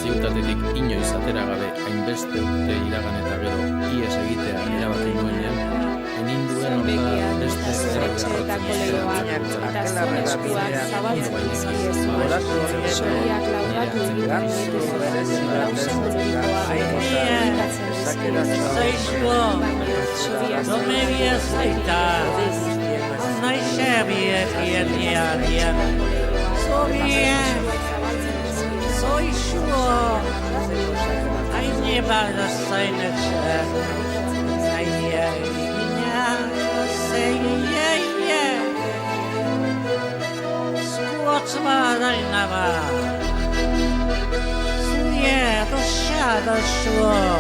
Ziutatetik inoiz atera gabe hainbeste urte iragan eta gero ihes egitea erabaki nuenean, eninduen honta beste zorrotxeetako leloak eta zuen eskuak zabaltzen zizkiezuen, soriak laudatu egiten dituzuen, lausen burikoa egitatzen dizkiezuen, baina soriak Soy sure I never say that say yeah Squats but I never So yeah the shadow sure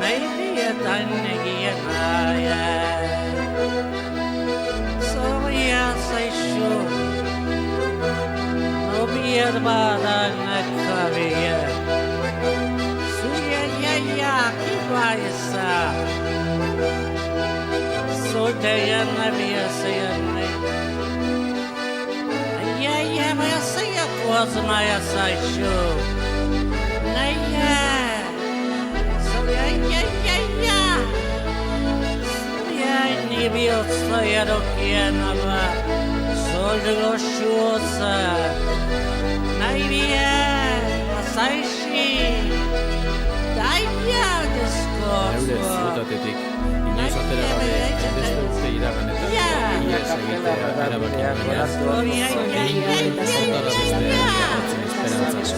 Maybe a tiny So yes I sure Biar badan kariya Suya ya kibaysa Sudaya nabiya sayane Ya maya saya kuas maya saisho Naya Suya ya Suya ni biyo saya dokianaba Soldigo shuosa Naivia, Masaishi, Daia, Neure ziutatetik inoiz atera gabe hainbeste urte iragan eta ihes egitea erabaki nuenean, eninduen honta beste erratzen esperantza.